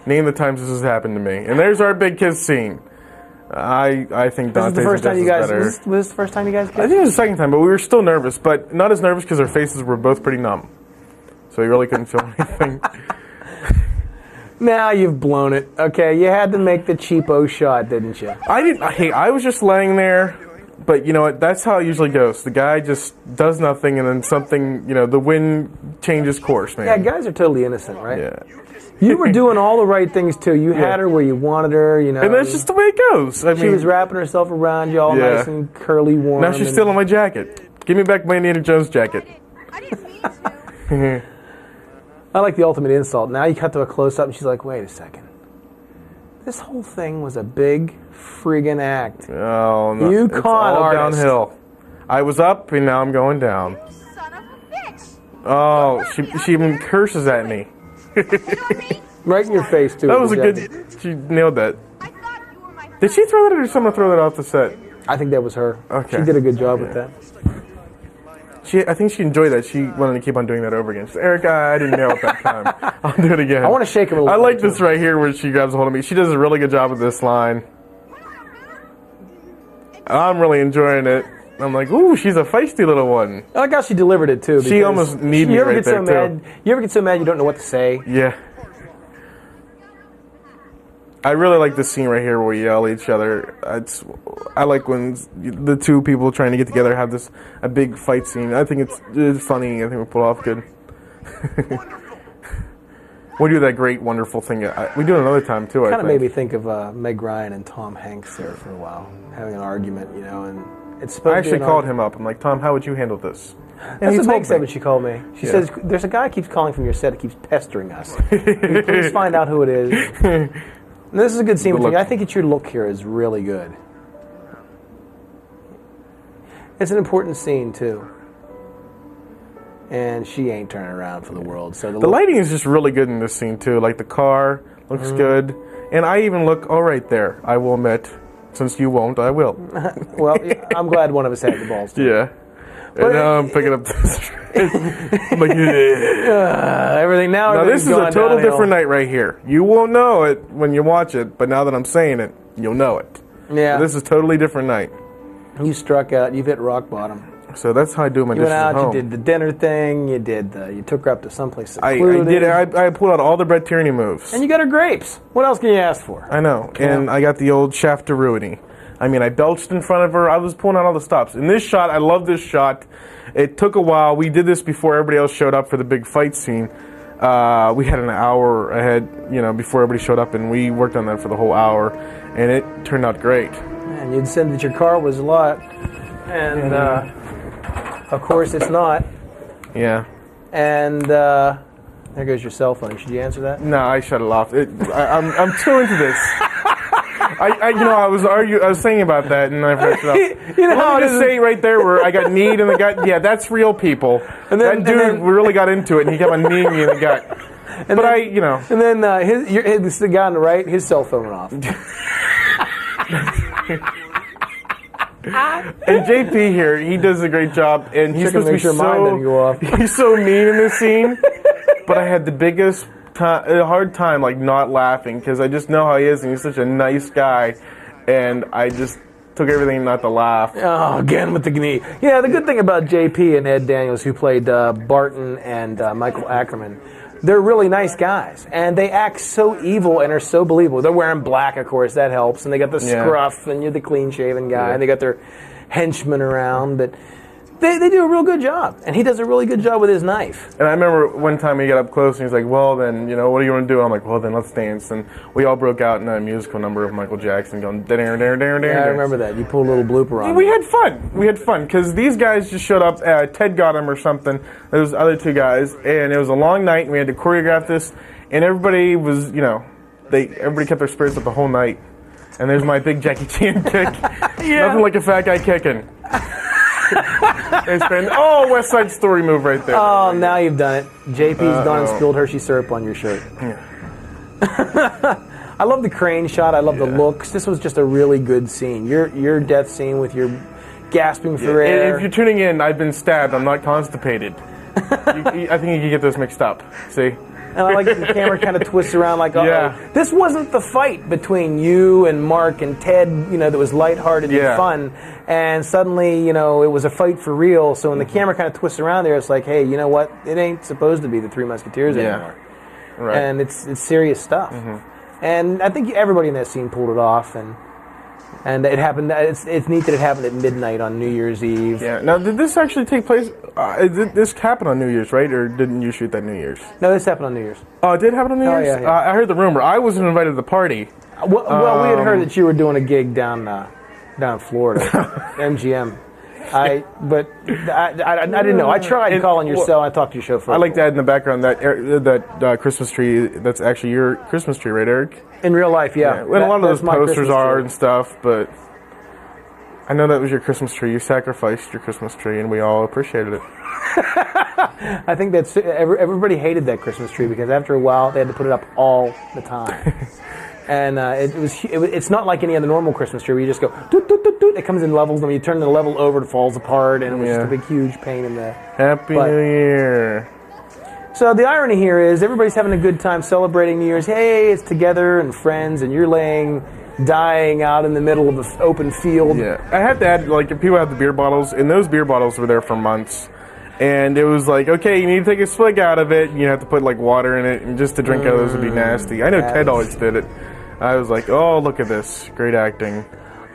name the times this has happened to me. And there's our big kiss scene. I think Dante's was better. Was this the first time you guys kissed? I think it was the second time, but we were still nervous, but not as nervous because our faces were both pretty numb. So we really couldn't feel anything. Now you've blown it. Okay, you had to make the cheapo shot, didn't you? I didn't. Hey, I was just laying there, but you know what? That's how it usually goes. The guy just does nothing, and then something. The wind changes course, man. Yeah, guys are totally innocent, right? Yeah. You were doing all the right things too. You had her where you wanted her, And that's just the way it goes. She was wrapping herself around you, all nice and curly, warm. Now she's stealing my jacket. Give me back my Indiana Jones jacket. I didn't mean to. I like the ultimate insult. Now you cut to a close-up, and she's like, "Wait a second. This whole thing was a big friggin' act. Oh no! You it's con all artist. downhill. I was up, and now I'm going down. You son of a bitch. Oh, she even curses at me. You know me? Right in your face, too. That was a good. She nailed that. I thought you were my friend. Did she throw that, or did someone throw that off the set? I think that was her. Okay. She did a good job with that. I think she enjoyed that. She wanted to keep on doing that over again. She said, Eric, I didn't nail it that time. I'll do it again. I want to shake him a little I like bit, this right here where she grabs a hold of me. She does a really good job with this line. I'm really enjoying it. I'm like, ooh, she's a feisty little one. I like how she delivered it, too. She almost needed me right there, too. You ever get so mad you don't know what to say? Yeah. I really like this scene right here where we yell at each other. I like when the two people trying to get together have a big fight scene. I think it's funny. I think we pull off good. We do that great, wonderful thing. We do it another time too. Kind of made me think of Meg Ryan and Tom Hanks there for a while, having an argument, and it's supposed I to be actually called him up. I'm like, Tom, how would you handle this? And That's he what told Meg said me. when she called me. She says, "There's a guy who keeps calling from your set. That keeps pestering us. Will you please find out who it is." And this is a good scene with you. I think that your look here is really good. It's an important scene too. And she ain't turning around for the world. So the lighting is just really good in this scene too. Like the car looks good, and I even look all right there. I will admit, since you won't, I will. Well, I'm glad one of us had the balls. Too. Yeah. And now I'm picking up this. I'm like, everything now. Now this is a total downhill. different night right here. You won't know it when you watch it, but now that I'm saying it, you'll know it. Yeah. So this is a totally different night. You struck out. You've hit rock bottom. So that's how I do my You dishes went out. at home. You did the dinner thing. You took her up to someplace I secluded. did. I pulled out all the Brett Tierney moves. And you got her grapes. What else can you ask for? I know. And I got the old shaftaruity. I mean, I belched in front of her. I was pulling out all the stops. In this shot, I love this shot. It took a while. We did this before everybody else showed up for the big fight scene. We had an hour ahead, before everybody showed up, and we worked on that for the whole hour, and it turned out great. And you'd said that your car was a lot, and of course it's not. Yeah. And there goes your cell phone. Should you answer that? No, I shut it off. I'm too into this. I was thinking about that, and I forgot it off. Let me just say right there where I got kneed in the gut. Yeah, that's real people. And then, that dude really got into it, and he kept on kneeing me in the gut. And then the guy on the right, his cell phone went off. And JP here, he does a great job, and he's supposed to be mine didn't go off. He's so mean in this scene. But I had the biggest hard time not laughing because I just know how he is, and he's such a nice guy, and I just took everything not to laugh. Oh, again with the knee. Yeah, the good thing about JP and Ed Daniels, who played Barton and Michael Ackerman, they're really nice guys, and they act so evil and are so believable. They're wearing black, of course, that helps, and they got the scruff, and you're the clean-shaven guy, and they got their henchmen around, but they do a real good job, and he does a really good job with his knife. And I remember one time he got up close, and he's like, well, then, what do you want to do? I'm like, well, then let's dance. And we all broke out in a musical number of Michael Jackson going, dare, dare, dare, dare. Yeah, I remember that. You pulled a little blooper on We had fun, because these guys just showed up. Ted got him or something. There was other two guys, and it was a long night, and we had to choreograph this, and everybody was, everybody kept their spirits up the whole night. And there's my big Jackie Chan kick. Nothing like a fat guy kicking. It's been West Side Story move right there. Oh, now you've done it. JP's gone and spilled Hershey syrup on your shirt. Yeah. I love the crane shot. I love the looks. This was just a really good scene. Your death scene with your gasping for air. And if you're tuning in, I've been stabbed. I'm not constipated. I think you can get those mixed up. See? And I like the camera kind of twists around like, This wasn't the fight between you and Mark and Ted, that was lighthearted and fun. And suddenly, it was a fight for real. So when the camera kind of twists around there, it's like, hey, you know what? It ain't supposed to be the Three Musketeers anymore. Right. and it's serious stuff. And I think everybody in that scene pulled it off, and it happened. It's neat that it happened at midnight on New Year's Eve. Yeah. Now, did this actually take place? Did this happen on New Year's, right? Or didn't you shoot that New Year's? No, this happened on New Year's. Oh, it did happen on New Year's? Yeah, yeah. I heard the rumor. I wasn't invited to the party. Well, we had heard that you were doing a gig down in Florida, MGM. But I didn't know. I tried calling your cell. I talked to your show first. I like to add in the background that Christmas tree. That's actually your Christmas tree, right, Eric? In real life, yeah. Well, a lot of those my posters Christmas are tree. and stuff, but I know that was your Christmas tree. You sacrificed your Christmas tree, and we all appreciated it. I think that's everybody hated that Christmas tree because after a while they had to put it up all the time. And it's not like any other normal Christmas tree where you just go doot, doot, doot, doot. It comes in levels, and when you turn the level over, it falls apart, and it was just a big, huge pain in the. Happy New Year. So the irony here is everybody's having a good time celebrating New Year's. Hey, it's together and friends, and you're dying out in the middle of an open field. Yeah, I have to add, like, people have the beer bottles, and those beer bottles were there for months. And it was like, okay, you need to take a swig out of it, and you have to put, like, water in it, and just to drink out of those would be nasty. I know Ted always did it. I was like, oh, look at this. Great acting.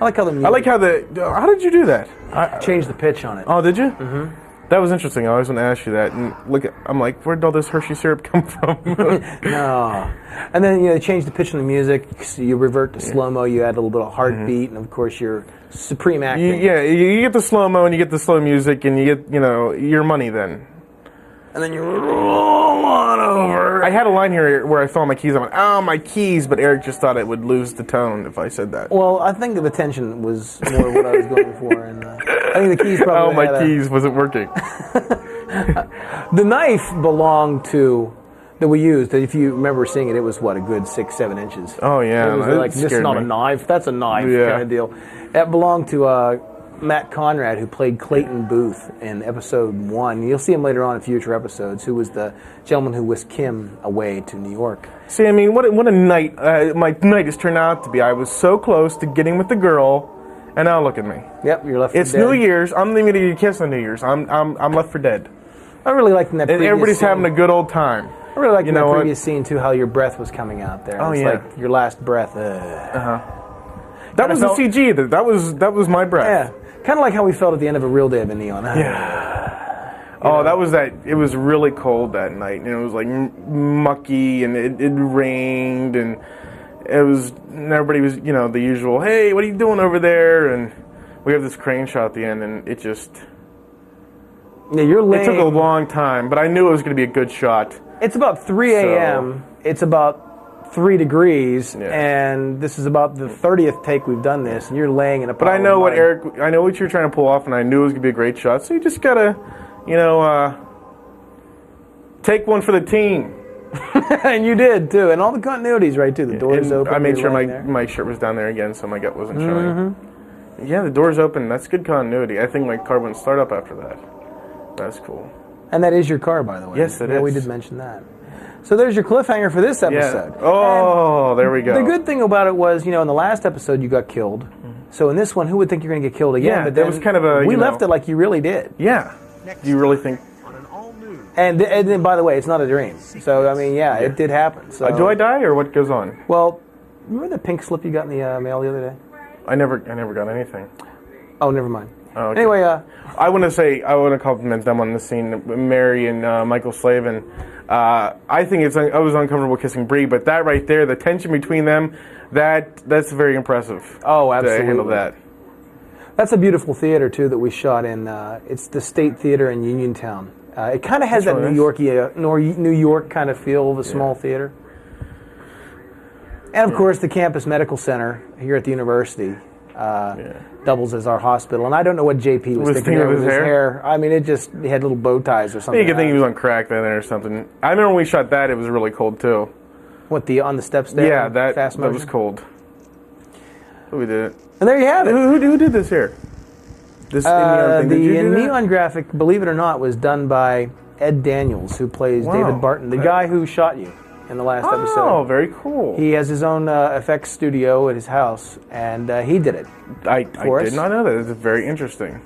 I like how the music. How did you do that? I changed the pitch on it. Oh, did you? Mm-hmm. That was interesting. I always want to ask you that. And I'm like, where did all this Hershey syrup come from? No. And then, they change the pitch on the music. So you revert to slow-mo. You add a little bit of heartbeat. And, of course, your supreme acting. You get the slow-mo and you get the slow music and you get, your money then. And then you roll on over. I had a line here where I saw my keys. I went, oh, my keys. But Eric just thought it would lose the tone if I said that. Well, I think the tension was more what I was going for. And I think the keys probably keys wasn't working. The knife belonged to... that we used, if you remember seeing it, it was, a good 6-7 inches. Oh, yeah. It was like, this is not a knife, that's a knife kind of deal. That belonged to Matt Conrad, who played Clayton Booth in episode 1. You'll see him later on in future episodes, who was the gentleman who whisked Kim away to New York. See, I mean, what a night my night has turned out to be. I was so close to getting with the girl, and now look at me. Yep, you're left for dead. It's New Year's. I'm leaving to get a kiss on New Year's. I'm left for dead. I really liked in that previous everybody's scene. having a good old time. I really liked in that previous scene, too, how your breath was coming out there. Oh, it's yeah. like your last breath. That was the CG. That was my breath. Yeah. Kind of like how we felt at the end of A Real Day of Neon. Yeah. That was that. It was really cold that night, and it was like mucky, and it rained, and everybody was, the usual, hey, what are you doing over there? And we have this crane shot at the end, and it just... Yeah, you're laying... It took a long time, but I knew it was going to be a good shot. It's about 3 a.m. It's about 3 degrees, and this is about the 30th take we've done this, and you're laying in a pile. But I know what I know what you're trying to pull off, and I knew it was going to be a great shot, so you just got to, take one for the team. And you did, too, and all the continuity's right, too. The door's open. I made sure my shirt was down there again, so my gut wasn't showing. Yeah, the door's open. That's good continuity. I think my car wouldn't start up after that. That's cool. And that is your car, by the way. Yes, it is. We did mention that. So there's your cliffhanger for this episode. Yeah. Oh, there we go. The good thing about it was, in the last episode you got killed. So in this one, who would think you're going to get killed again? Yeah, but that was kind of a... We left it like you really did. Yeah. Do you really think... And then, by the way, it's not a dream. So, I mean, it did happen. So, do I die, or what goes on? Well, remember the pink slip you got in the mail the other day? I never got anything. Oh, never mind. Oh, okay. Anyway, I want to compliment them on the scene, Mary and Michael Slavin. I think I was uncomfortable kissing Bree, but that right there, the tension between them, that's very impressive. Oh, absolutely. To handle that. That's a beautiful theater too that we shot in. It's the State Theater in Uniontown. It kind of has that New York kind of feel of a small theater. And of course, the campus medical center here at the university doubles as our hospital. And I don't know what JP was thinking of his hair. I mean, he had little bow ties or something. You could think he was on crack then or something. I remember when we shot that; it was really cold too. What, on the steps there? Yeah, that fast was cold. We did it. And there you have it. Who did this here? This neon thing. Did you do that? Neon graphic, believe it or not, was done by Ed Daniels, who plays David Barton, the guy who shot you in the last episode. Oh, very cool. He has his own effects studio at his house, and he did it. I did not know that. It's very interesting.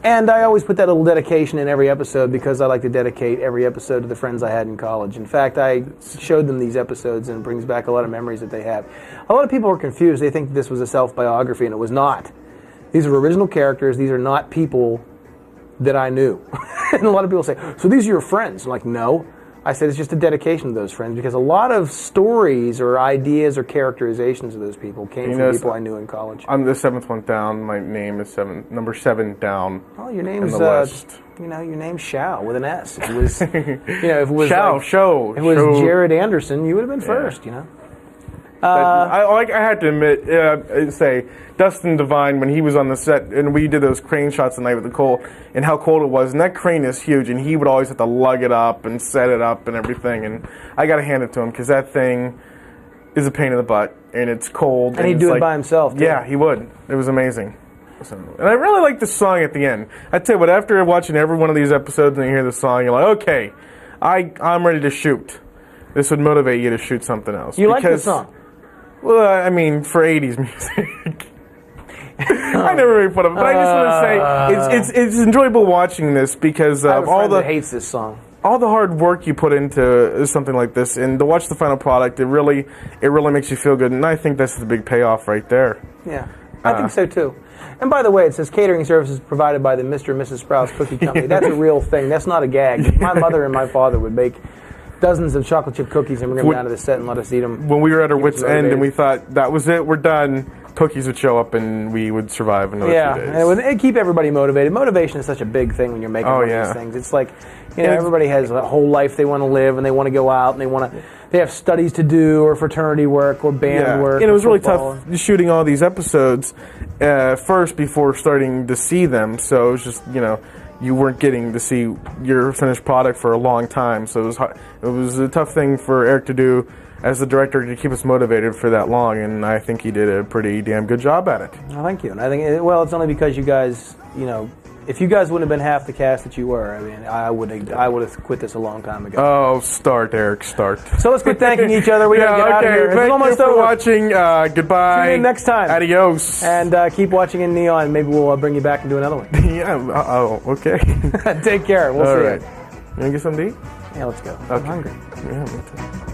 And I always put that little dedication in every episode because I like to dedicate every episode to the friends I had in college. In fact, I showed them these episodes and it brings back a lot of memories that they have. A lot of people are confused. They think this was a self-biography, and it was not. These are original characters. These are not people that I knew. And a lot of people say, so these are your friends? I'm like, no. I said it's just a dedication to those friends because a lot of stories or ideas or characterizations of those people came from people I knew in college. I'm the 7th one down. My name is number 7 down. Oh, your name's your name's Shao with an S. If it was, if it was Jared Anderson, you would have been first. I had to admit, say Dustin Devine when he was on the set and we did those crane shots at night with the coal and how cold it was, and that crane is huge, and he would always have to lug it up and set it up and everything, and I got to hand it to him because that thing is a pain in the butt and it's cold. And he'd do it by himself. Too. Yeah, he would. It was amazing. And I really like the song at the end. I tell you what, after watching every one of these episodes and you hear the song, you're like, okay, I'm ready to shoot. This would motivate you to shoot something else. You like the song? Well, I mean, for 80s music. I never really put it, but I just want to say it's enjoyable watching this because of all the hates this song. All the hard work you put into something like this, and to watch the final product, it really makes you feel good, and I think that's the big payoff right there. Yeah, I think so too. And by the way, it says catering services provided by the Mr. and Mrs. Sprowls Cookie Company. That's a real thing. That's not a gag. My mother and my father would make dozens of chocolate chip cookies and bring them down to the set and let us eat them. When we were at our wits' end and we thought that was it, we're done, cookies would show up and we would survive another few days. And it would keep everybody motivated. Motivation is such a big thing when you're making one of these things. It's like, everybody has a whole life they want to live and they want to go out and they have studies to do or fraternity work or band work. And it was really tough shooting all these episodes first before starting to see them. So it was just, you weren't getting to see your finished product for a long time. So it was a tough thing for Erik to do as the director to keep us motivated for that long, and I think he did a pretty damn good job at it. Well, thank you. And I think, it's only because you guys, if you guys wouldn't have been half the cast that you were, I mean, I would have quit this a long time ago. Oh, start, Erik, start. So let's quit thanking each other. We gotta get out of here. Thank you for watching. Goodbye. See you next time. Adios. And keep watching in Neon. Maybe we'll bring you back and do another one. Yeah. Okay. Take care. We'll see you. You want to get something to eat? Yeah, let's go. Okay. I'm hungry. Yeah, me too.